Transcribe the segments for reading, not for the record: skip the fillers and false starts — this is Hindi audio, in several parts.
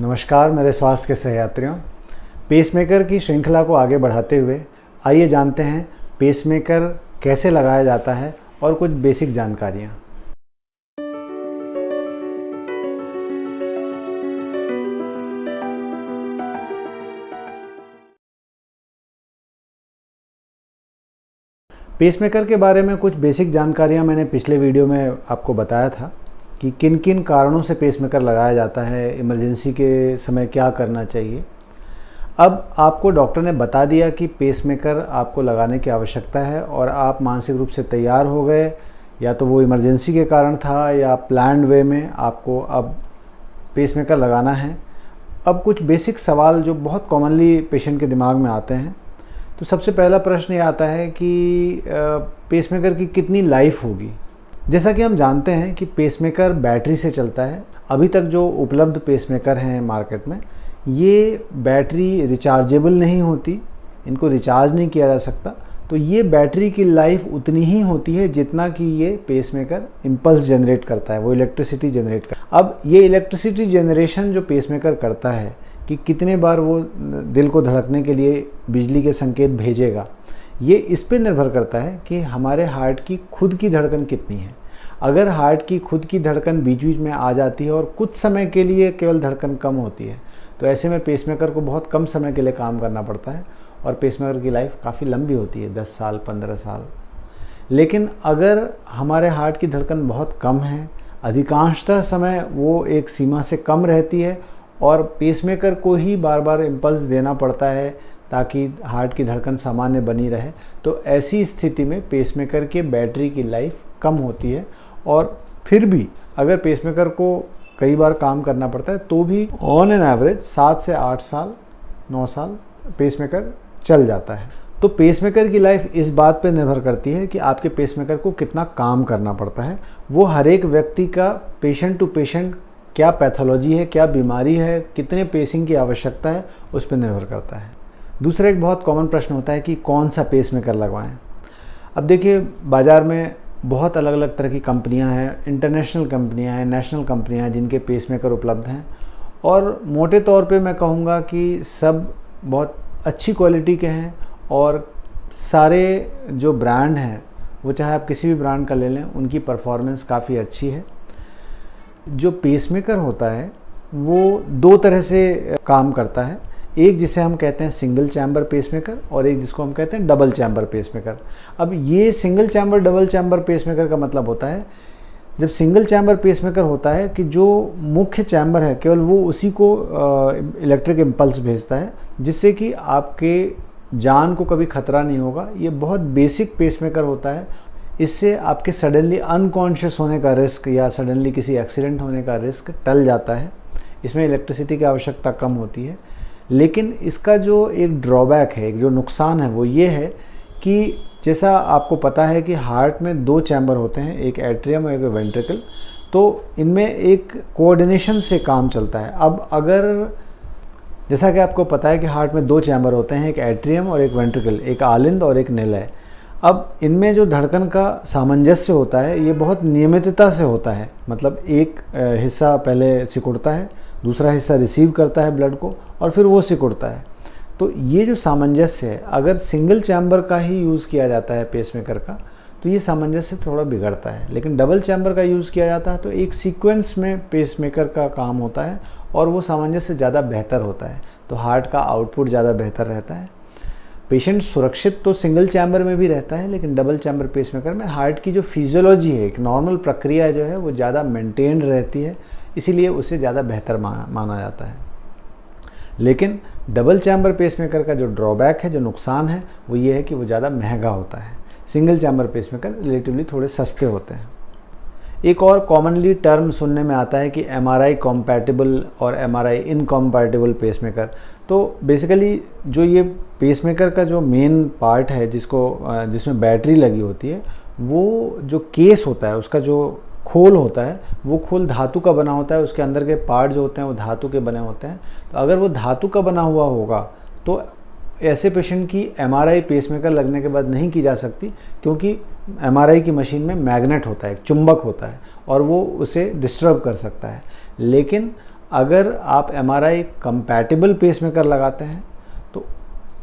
नमस्कार मेरे स्वास्थ्य के सहयात्रियों। पेसमेकर की श्रृंखला को आगे बढ़ाते हुए आइए जानते हैं पेसमेकर कैसे लगाया जाता है और कुछ बेसिक जानकारियाँ। पेसमेकर के बारे में कुछ बेसिक जानकारियाँ मैंने पिछले वीडियो में आपको बताया था कि किन किन कारणों से पेसमेकर लगाया जाता है, इमरजेंसी के समय क्या करना चाहिए। अब आपको डॉक्टर ने बता दिया कि पेसमेकर आपको लगाने की आवश्यकता है और आप मानसिक रूप से तैयार हो गए, या तो वो इमरजेंसी के कारण था या प्लान्ड वे में आपको अब पेसमेकर लगाना है। अब कुछ बेसिक सवाल जो बहुत कॉमनली पेशेंट के दिमाग में आते हैं, तो सबसे पहला प्रश्न ये आता है कि पेसमेकर की कितनी लाइफ होगी। जैसा कि हम जानते हैं कि पेसमेकर बैटरी से चलता है। अभी तक जो उपलब्ध पेसमेकर हैं मार्केट में, ये बैटरी रिचार्जेबल नहीं होती, इनको रिचार्ज नहीं किया जा सकता। तो ये बैटरी की लाइफ उतनी ही होती है जितना कि ये पेसमेकर इम्पल्स जनरेट करता है, वो इलेक्ट्रिसिटी जनरेट करता है। अब ये इलेक्ट्रिसिटी जनरेशन जो पेसमेकर करता है कि कितने बार वो दिल को धड़कने के लिए बिजली के संकेत भेजेगा, ये इस पे निर्भर करता है कि हमारे हार्ट की खुद की धड़कन कितनी है। अगर हार्ट की खुद की धड़कन बीच बीच में आ जाती है और कुछ समय के लिए केवल धड़कन कम होती है, तो ऐसे में पेसमेकर को बहुत कम समय के लिए काम करना पड़ता है और पेसमेकर की लाइफ काफ़ी लंबी होती है, 10 साल 15 साल। लेकिन अगर हमारे हार्ट की धड़कन बहुत कम है, अधिकांशतः समय वो एक सीमा से कम रहती है और पेसमेकर को ही बार बार इम्पल्स देना पड़ता है ताकि हार्ट की धड़कन सामान्य बनी रहे, तो ऐसी स्थिति में पेसमेकर के बैटरी की लाइफ कम होती है। और फिर भी अगर पेसमेकर को कई बार काम करना पड़ता है तो भी ऑन एन एवरेज 7 से 8 साल 9 साल पेसमेकर चल जाता है। तो पेसमेकर की लाइफ इस बात पे निर्भर करती है कि आपके पेसमेकर को कितना काम करना पड़ता है। वो हर एक व्यक्ति का पेशेंट टू पेशेंट क्या पैथोलॉजी है, क्या बीमारी है, कितने पेसिंग की आवश्यकता है, उस पर निर्भर करता है। दूसरा एक बहुत कॉमन प्रश्न होता है कि कौन सा पेसमेकर लगवाएं। अब देखिए, बाज़ार में बहुत अलग अलग तरह की कंपनियां हैं, इंटरनेशनल कंपनियां हैं, नेशनल कंपनियां हैं जिनके पेसमेकर उपलब्ध हैं। और मोटे तौर पे मैं कहूँगा कि सब बहुत अच्छी क्वालिटी के हैं और सारे जो ब्रांड हैं, वो चाहे आप किसी भी ब्रांड का ले लें, उनकी परफॉर्मेंस काफ़ी अच्छी है। जो पेसमेकर होता है वो दो तरह से काम करता है। एक जिसे हम कहते हैं सिंगल चैम्बर पेसमेकर और एक जिसको हम कहते हैं डबल चैम्बर पेसमेकर। अब ये single chamber double chamber pacemaker का मतलब होता है, जब सिंगल चैम्बर पेसमेकर होता है कि जो मुख्य चैम्बर है केवल वो उसी को इलेक्ट्रिक इम्पल्स भेजता है, जिससे कि आपके जान को कभी खतरा नहीं होगा। ये बहुत बेसिक पेसमेकर होता है। इससे आपके सडनली अनकॉन्शियस होने का रिस्क या सडनली किसी एक्सीडेंट होने का रिस्क टल जाता है। इसमें इलेक्ट्रिसिटी की आवश्यकता कम होती है। लेकिन इसका जो एक ड्रॉबैक है, एक जो नुकसान है, वो ये है कि जैसा आपको पता है कि हार्ट में 2 चैम्बर होते हैं, एक एट्रियम और एक वेंट्रिकल। तो इनमें एक कोऑर्डिनेशन से काम चलता है। अब अगर जैसा कि आपको पता है कि हार्ट में 2 चैम्बर होते हैं, एक एट्रियम और एक वेंट्रिकल, एक आलिंद और एक निलय। अब इनमें जो धड़कन का सामंजस्य होता है ये बहुत नियमितता से होता है। मतलब एक हिस्सा पहले सिकुड़ता है, दूसरा हिस्सा रिसीव करता है ब्लड को और फिर वो सिकुड़ता है। तो ये जो सामंजस्य है, अगर सिंगल चैम्बर का ही यूज़ किया जाता है पेसमेकर का, तो ये सामंजस्य थोड़ा बिगड़ता है। लेकिन डबल चैम्बर का यूज़ किया जाता है तो एक सीक्वेंस में पेसमेकर का काम होता है और वो सामंजस्य ज़्यादा बेहतर होता है, तो हार्ट का आउटपुट ज़्यादा बेहतर रहता है। पेशेंट सुरक्षित तो सिंगल चैम्बर में भी रहता है, लेकिन डबल चैम्बर पेसमेकर में हार्ट की जो फिजियोलॉजी है, एक नॉर्मल प्रक्रिया जो है, वो ज़्यादा मेंटेन्ड रहती है, इसीलिए उसे ज़्यादा बेहतर माना जाता है। लेकिन डबल चैम्बर पेसमेकर का जो ड्रॉबैक है, जो नुकसान है, वो ये है कि वो ज़्यादा महंगा होता है। सिंगल चैम्बर पेसमेकर रिलेटिवली थोड़े सस्ते होते हैं। एक और कॉमनली टर्म सुनने में आता है कि MRI कॉम्पैटिबल और MRI इनकॉम्पैटिबल पेसमेकर। तो बेसिकली जो ये पेसमेकर का जो मेन पार्ट है जिसमें बैटरी लगी होती है, वो जो केस होता है, उसका जो खोल होता है, वो खोल धातु का बना होता है। उसके अंदर के पार्ट जो होते हैं वो धातु के बने होते हैं। तो अगर वो धातु का बना हुआ होगा तो ऐसे पेशेंट की MRI पेसमेकर लगने के बाद नहीं की जा सकती, क्योंकि MRI की मशीन में मैग्नेट होता है, एक चुंबक होता है और वो उसे डिस्टर्ब कर सकता है। लेकिन अगर आप MRI कंपैटिबल पेसमेकर लगाते हैं तो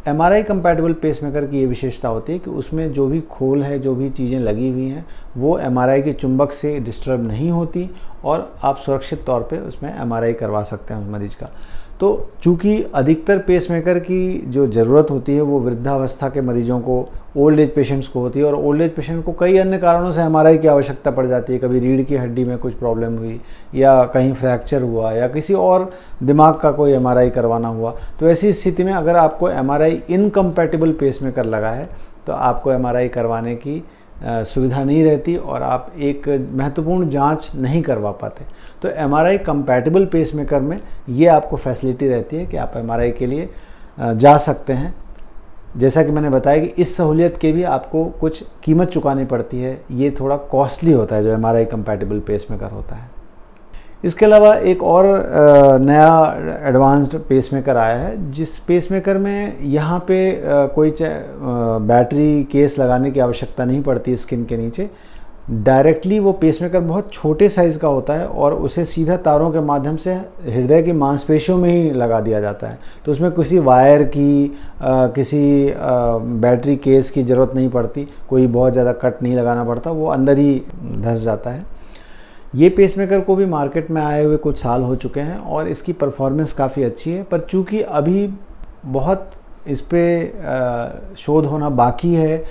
MRI कंपैटिबल पेसमेकर की ये विशेषता होती है कि उसमें जो भी खोल है, जो भी चीज़ें लगी हुई हैं, वो MRI के चुंबक से डिस्टर्ब नहीं होती और आप सुरक्षित तौर पे उसमें MRI करवा सकते हैं उस मरीज़ का। तो चूँकि अधिकतर पेसमेकर की जो ज़रूरत होती है वो वृद्धावस्था के मरीजों को, ओल्ड एज पेशेंट्स को होती है, और ओल्ड एज पेशेंट को कई अन्य कारणों से MRI की आवश्यकता पड़ जाती है। कभी रीढ़ की हड्डी में कुछ प्रॉब्लम हुई, या कहीं फ्रैक्चर हुआ, या किसी और दिमाग का कोई MRI करवाना हुआ। तो ऐसी स्थिति में अगर आपको MRI इनकम्पैटिबल पेसमेकर लगा है तो आपको MRI करवाने की सुविधा नहीं रहती और आप एक महत्वपूर्ण जांच नहीं करवा पाते। तो MRI कंपैटिबल पेसमेकर में ये आपको फैसिलिटी रहती है कि आप MRI के लिए जा सकते हैं। जैसा कि मैंने बताया कि इस सहूलियत के भी आपको कुछ कीमत चुकानी पड़ती है, ये थोड़ा कॉस्टली होता है जो MRI कंपैटिबल पेसमेकर होता है। इसके अलावा एक और नया एडवांस्ड पेसमेकर आया है, जिस पेसमेकर में यहाँ पे कोई बैटरी केस लगाने की आवश्यकता नहीं पड़ती स्किन के नीचे। डायरेक्टली वो पेसमेकर बहुत छोटे साइज़ का होता है और उसे सीधा तारों के माध्यम से हृदय की मांसपेशियों में ही लगा दिया जाता है। तो उसमें किसी वायर की, किसी बैटरी केस की ज़रूरत नहीं पड़ती, कोई बहुत ज़्यादा कट नहीं लगाना पड़ता, वो अंदर ही धंस जाता है। ये पेसमेकर को भी मार्केट में आए हुए कुछ साल हो चुके हैं और इसकी परफॉर्मेंस काफ़ी अच्छी है, पर चूँकि अभी बहुत इस पर शोध होना बाकी है,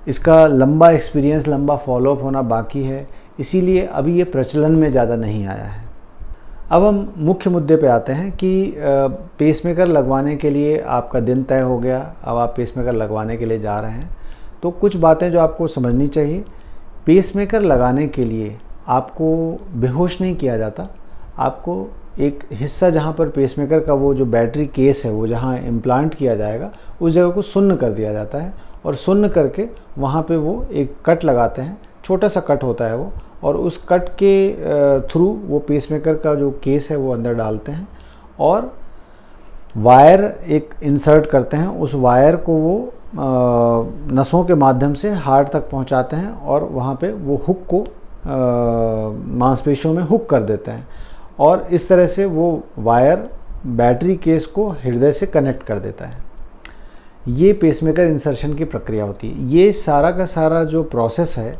इसका लंबा एक्सपीरियंस, लंबा फॉलोअप होना बाकी है, इसीलिए अभी ये प्रचलन में ज़्यादा नहीं आया है। अब हम मुख्य मुद्दे पे आते हैं कि पेसमेकर लगवाने के लिए आपका दिन तय हो गया, अब आप पेसमेकर लगवाने के लिए जा रहे हैं। तो कुछ बातें जो आपको समझनी चाहिए। पेसमेकर लगाने के लिए आपको बेहोश नहीं किया जाता, आपको एक हिस्सा जहाँ पर पेसमेकर का वो जो बैटरी केस है, वो जहाँ इम्प्लांट किया जाएगा, उस जगह को सुन्न कर दिया जाता है और सुन्न करके वहाँ पे वो एक कट लगाते हैं, छोटा सा कट होता है वो, और उस कट के थ्रू वो पेसमेकर का जो केस है वो अंदर डालते हैं और वायर एक इंसर्ट करते हैं। उस वायर को वो नसों के माध्यम से हार्ट तक पहुँचाते हैं और वहाँ पे वो हुक को मांसपेशियों में हुक कर देते हैं और इस तरह से वो वायर बैटरी केस को हृदय से कनेक्ट कर देता है। ये पेसमेकर इंसर्शन की प्रक्रिया होती है। ये सारा का सारा जो प्रोसेस है,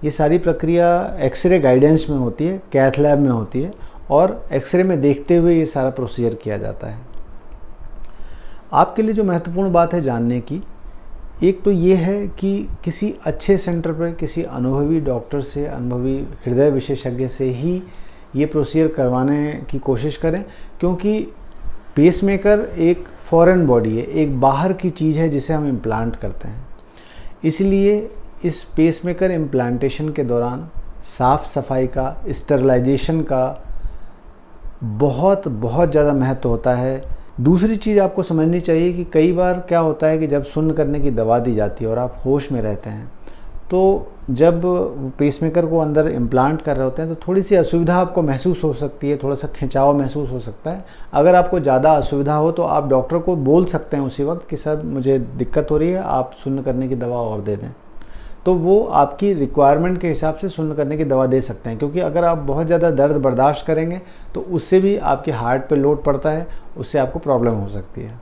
ये सारी प्रक्रिया एक्सरे गाइडेंस में होती है, कैथ लैब में होती है और एक्सरे में देखते हुए ये सारा प्रोसीजर किया जाता है। आपके लिए जो महत्वपूर्ण बात है जानने की, एक तो ये है कि किसी अच्छे सेंटर पर किसी अनुभवी डॉक्टर से, अनुभवी हृदय विशेषज्ञ से ही ये प्रोसीजर करवाने की कोशिश करें, क्योंकि पेसमेकर एक फॉरेन बॉडी है, एक बाहर की चीज़ है जिसे हम इम्प्लांट करते हैं। इसलिए इस पेसमेकर इम्प्लांटेशन के दौरान साफ़ सफाई का, स्टरलाइजेशन का बहुत ज़्यादा महत्व होता है। दूसरी चीज़ आपको समझनी चाहिए कि कई बार क्या होता है कि जब सुन्न करने की दवा दी जाती है और आप होश में रहते हैं, तो जब पेसमेकर को अंदर इम्प्लांट कर रहे होते हैं तो थोड़ी सी असुविधा आपको महसूस हो सकती है, थोड़ा सा खिंचाव महसूस हो सकता है। अगर आपको ज़्यादा असुविधा हो तो आप डॉक्टर को बोल सकते हैं उसी वक्त कि सर मुझे दिक्कत हो रही है, आप सुन्न करने की दवा और दे दें। तो वो आपकी रिक्वायरमेंट के हिसाब से सुन्न करने की दवा दे सकते हैं, क्योंकि अगर आप बहुत ज़्यादा दर्द बर्दाश्त करेंगे तो उससे भी आपके हार्ट पे लोड पड़ता है, उससे आपको प्रॉब्लम हो सकती है।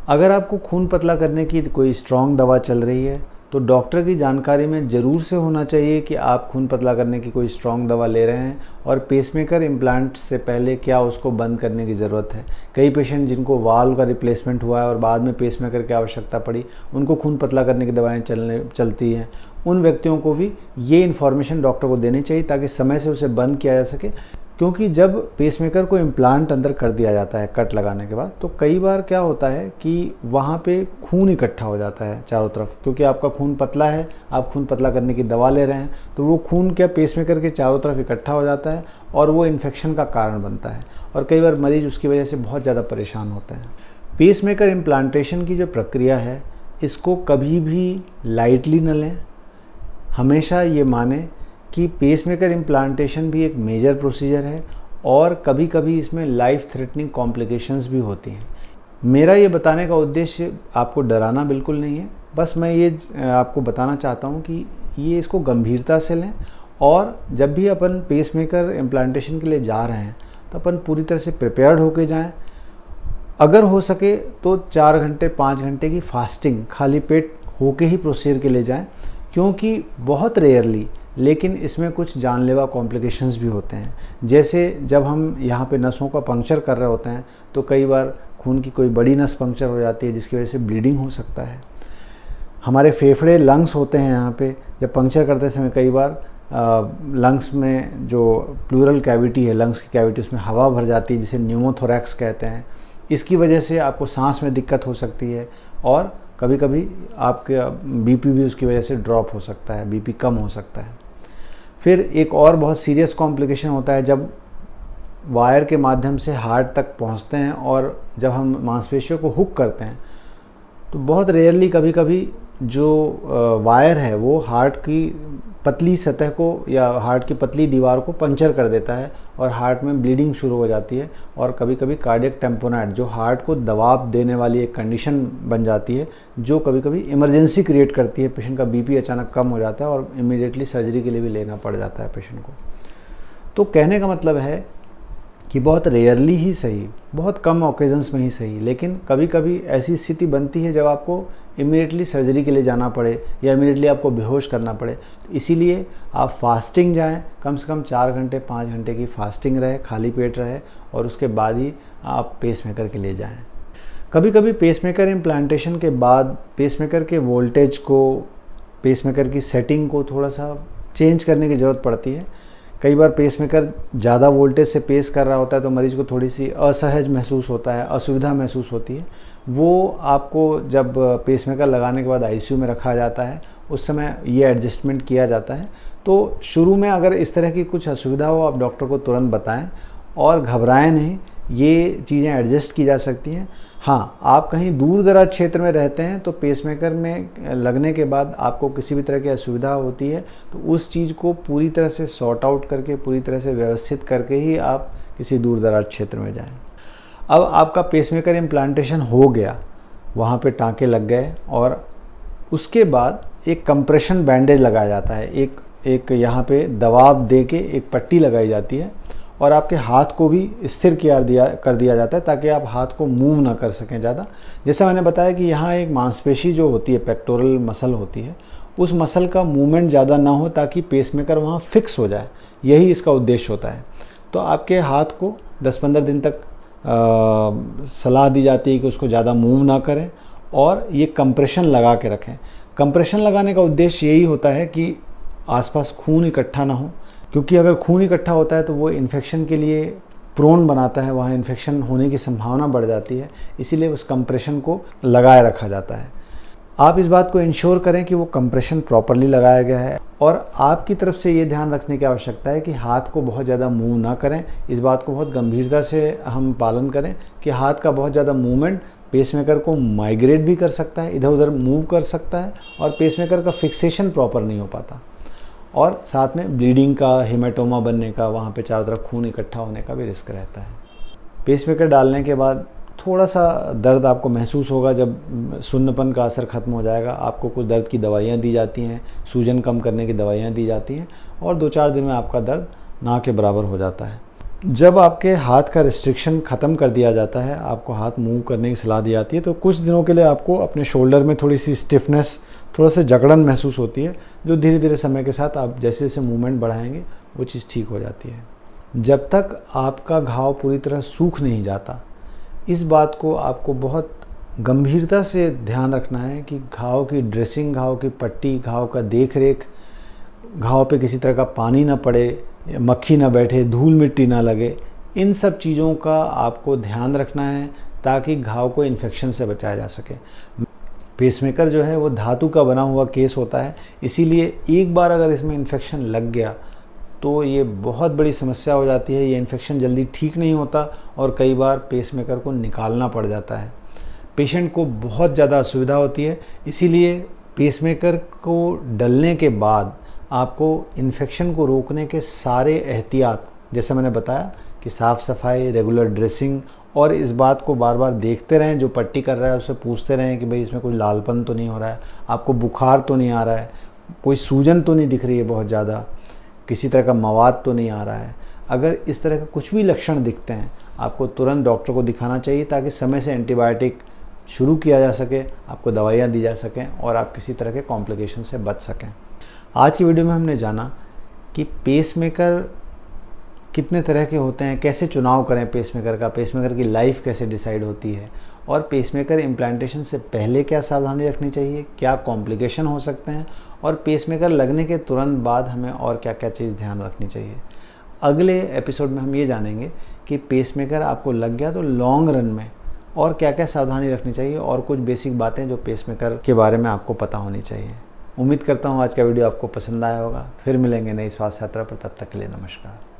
अगर आपको खून पतला करने की कोई स्ट्रॉन्ग दवा चल रही है तो डॉक्टर की जानकारी में ज़रूर से होना चाहिए कि आप खून पतला करने की कोई स्ट्रॉन्ग दवा ले रहे हैं और पेसमेकर इम्प्लांट से पहले क्या उसको बंद करने की ज़रूरत है। कई पेशेंट जिनको वाल्व का रिप्लेसमेंट हुआ है और बाद में पेसमेकर की आवश्यकता पड़ी, उनको खून पतला करने की दवाएं चलती हैं। उन व्यक्तियों को भी ये इन्फॉर्मेशन डॉक्टर को देनी चाहिए ताकि समय से उसे बंद किया जा सके, क्योंकि जब पेसमेकर को इम्प्लांट अंदर कर दिया जाता है कट लगाने के बाद, तो कई बार क्या होता है कि वहाँ पे खून इकट्ठा हो जाता है चारों तरफ, क्योंकि आपका खून पतला है, आप खून पतला करने की दवा ले रहे हैं, तो वो खून क्या पेसमेकर के चारों तरफ इकट्ठा हो जाता है और वो इन्फेक्शन का कारण बनता है और कई बार मरीज उसकी वजह से बहुत ज़्यादा परेशान होते हैं। पेसमेकर इम्प्लांटेशन की जो प्रक्रिया है, इसको कभी भी लाइटली न लें। हमेशा ये माने कि पेसमेकर इम्प्लांटेशन भी एक मेजर प्रोसीजर है और कभी कभी इसमें लाइफ थ्रेटनिंग कॉम्प्लिकेशंस भी होती हैं। मेरा ये बताने का उद्देश्य आपको डराना बिल्कुल नहीं है, बस मैं ये आपको बताना चाहता हूँ कि ये इसको गंभीरता से लें और जब भी अपन पेसमेकर इम्प्लांटेशन के लिए जा रहे हैं तो अपन पूरी तरह से प्रिपेयर्ड होके जाएं। अगर हो सके तो 4 घंटे 5 घंटे की फास्टिंग खाली पेट होके ही प्रोसीजर के लिए जाएं, क्योंकि बहुत रेयरली लेकिन इसमें कुछ जानलेवा कॉम्प्लिकेशंस भी होते हैं। जैसे जब हम यहाँ पे नसों का पंक्चर कर रहे होते हैं तो कई बार खून की कोई बड़ी नस पंक्चर हो जाती है, जिसकी वजह से ब्लीडिंग हो सकता है। हमारे फेफड़े लंग्स होते हैं, यहाँ पे जब पंक्चर करते समय कई बार लंग्स में जो प्लूरल कैविटी है, लंग्स की कैविटी, उसमें हवा भर जाती है, जिसे न्यूमोथोरैक्स कहते हैं। इसकी वजह से आपको सांस में दिक्कत हो सकती है और कभी कभी आपके बीपी भी उसकी वजह से ड्रॉप हो सकता है, बीपी कम हो सकता है। फिर एक और बहुत सीरियस कॉम्प्लिकेशन होता है जब वायर के माध्यम से हार्ट तक पहुंचते हैं और जब हम मांसपेशियों को हुक करते हैं तो बहुत रेयरली कभी कभी जो वायर है वो हार्ट की पतली सतह को या हार्ट की पतली दीवार को पंचर कर देता है और हार्ट में ब्लीडिंग शुरू हो जाती है। और कभी कभी कार्डियक टेम्पोनाइट, जो हार्ट को दबाव देने वाली एक कंडीशन बन जाती है, जो कभी कभी इमरजेंसी क्रिएट करती है। पेशेंट का बीपी अचानक कम हो जाता है और इमीडिएटली सर्जरी के लिए भी लेना पड़ जाता है पेशेंट को। तो कहने का मतलब है कि बहुत रेयरली ही सही, बहुत कम ओकेजन्स में ही सही, लेकिन कभी कभी ऐसी स्थिति बनती है जब आपको इमीडिएटली सर्जरी के लिए जाना पड़े या इमीडिएटली आपको बेहोश करना पड़े। तो इसीलिए आप फास्टिंग जाएं, कम से कम 4 घंटे 5 घंटे की फास्टिंग रहे, खाली पेट रहे, और उसके बाद ही आप पेसमेकर के लिए जाएं। कभी कभी पेसमेकर इम्प्लांटेशन के बाद पेसमेकर के वोल्टेज को, पेसमेकर की सेटिंग को थोड़ा सा चेंज करने की ज़रूरत पड़ती है। कई बार पेसमेकर ज़्यादा वोल्टेज से पेस कर रहा होता है तो मरीज़ को थोड़ी सी असहज महसूस होता है, असुविधा महसूस होती है। वो आपको जब पेसमेकर लगाने के बाद आईसीयू में रखा जाता है उस समय ये एडजस्टमेंट किया जाता है। तो शुरू में अगर इस तरह की कुछ असुविधा हो आप डॉक्टर को तुरंत बताएं और घबराएं नहीं, ये चीज़ें एडजस्ट की जा सकती हैं। हाँ, आप कहीं दूर दराज क्षेत्र में रहते हैं तो पेसमेकर में लगने के बाद आपको किसी भी तरह की असुविधा होती है तो उस चीज़ को पूरी तरह से सॉर्ट आउट करके, पूरी तरह से व्यवस्थित करके ही आप किसी दूर दराज क्षेत्र में जाएं। अब आपका पेसमेकर इम्प्लांटेशन हो गया, वहाँ पे टाँके लग गए और उसके बाद एक कंप्रेशन बैंडेज लगाया जाता है। एक यहाँ पे दबाव दे के एक पट्टी लगाई जाती है और आपके हाथ को भी स्थिर कर दिया जाता है ताकि आप हाथ को मूव ना कर सकें ज़्यादा। जैसा मैंने बताया कि यहाँ एक मांसपेशी जो होती है, पेक्टोरल मसल होती है, उस मसल का मूवमेंट ज़्यादा ना हो ताकि पेसमेकर वहाँ फिक्स हो जाए, यही इसका उद्देश्य होता है। तो आपके हाथ को 10-15 दिन तक सलाह दी जाती है कि उसको ज़्यादा मूव ना करें और ये कंप्रेशन लगा के रखें। कंप्रेशन लगाने का उद्देश्य यही होता है कि आसपास खून इकट्ठा ना हो, क्योंकि अगर खून इकट्ठा होता है तो वो इन्फेक्शन के लिए प्रोन बनाता है, वहाँ इन्फेक्शन होने की संभावना बढ़ जाती है। इसीलिए उस कंप्रेशन को लगाए रखा जाता है। आप इस बात को इंश्योर करें कि वो कंप्रेशन प्रॉपरली लगाया गया है और आपकी तरफ से ये ध्यान रखने की आवश्यकता है कि हाथ को बहुत ज़्यादा मूव ना करें। इस बात को बहुत गंभीरता से हम पालन करें कि हाथ का बहुत ज़्यादा मूवमेंट पेसमेकर को माइग्रेट भी कर सकता है, इधर उधर मूव कर सकता है और पेसमेकर का फिक्सेशन प्रॉपर नहीं हो पाता। और साथ में ब्लीडिंग का, हेमाटोमा बनने का, वहाँ पे चारों तरफ खून इकट्ठा होने का भी रिस्क रहता है। पेसमेकर डालने के बाद थोड़ा सा दर्द आपको महसूस होगा। जब सुन्नपन का असर ख़त्म हो जाएगा आपको कुछ दर्द की दवाइयाँ दी जाती हैं, सूजन कम करने की दवाइयाँ दी जाती हैं और 2-4 दिन में आपका दर्द ना के बराबर हो जाता है। जब आपके हाथ का रिस्ट्रिक्शन ख़त्म कर दिया जाता है, आपको हाथ मूव करने की सलाह दी जाती है, तो कुछ दिनों के लिए आपको अपने शोल्डर में थोड़ी सी स्टिफनेस, थोड़ा सा जकड़न महसूस होती है, जो धीरे धीरे समय के साथ आप जैसे जैसे मूवमेंट बढ़ाएंगे वो चीज़ ठीक हो जाती है। जब तक आपका घाव पूरी तरह सूख नहीं जाता, इस बात को आपको बहुत गंभीरता से ध्यान रखना है कि घाव की ड्रेसिंग, घाव की पट्टी, घाव का देख रेख, घाव पे किसी तरह का पानी ना पड़े, मक्खी ना बैठे, धूल मिट्टी ना लगे, इन सब चीज़ों का आपको ध्यान रखना है ताकि घाव को इन्फेक्शन से बचाया जा सके। पेसमेकर जो है वो धातु का बना हुआ केस होता है, इसीलिए एक बार अगर इसमें इन्फेक्शन लग गया तो ये बहुत बड़ी समस्या हो जाती है। ये इन्फेक्शन जल्दी ठीक नहीं होता और कई बार पेसमेकर को निकालना पड़ जाता है। पेशेंट को बहुत ज़्यादा असुविधा होती है, इसीलिए पेसमेकर को डलने के बाद आपको इन्फेक्शन को रोकने के सारे एहतियात, जैसे मैंने बताया कि साफ़ सफाई, रेगुलर ड्रेसिंग, और इस बात को बार बार देखते रहें, जो पट्टी कर रहा है उससे पूछते रहें कि भाई इसमें कोई लालपन तो नहीं हो रहा है, आपको बुखार तो नहीं आ रहा है, कोई सूजन तो नहीं दिख रही है बहुत ज़्यादा, किसी तरह का मवाद तो नहीं आ रहा है। अगर इस तरह के कुछ भी लक्षण दिखते हैं, आपको तुरंत डॉक्टर को दिखाना चाहिए ताकि समय से एंटीबायोटिक शुरू किया जा सके, आपको दवाइयाँ दी जा सकें और आप किसी तरह के कॉम्प्लिकेशन से बच सकें। आज की वीडियो में हमने जाना कि पेसमेकर कितने तरह के होते हैं, कैसे चुनाव करें पेसमेकर का, पेसमेकर की लाइफ कैसे डिसाइड होती है, और पेसमेकर इम्प्लांटेशन से पहले क्या सावधानी रखनी चाहिए, क्या कॉम्प्लिकेशन हो सकते हैं, और पेसमेकर लगने के तुरंत बाद हमें और क्या क्या चीज़ ध्यान रखनी चाहिए। अगले एपिसोड में हम ये जानेंगे कि पेसमेकर आपको लग गया तो लॉन्ग रन में और क्या क्या सावधानी रखनी चाहिए, और कुछ बेसिक बातें जो पेसमेकर के बारे में आपको पता होनी चाहिए। उम्मीद करता हूँ आज का वीडियो आपको पसंद आया होगा। फिर मिलेंगे नई स्वास्थ्य यात्रा पर, तब तक के लिए नमस्कार।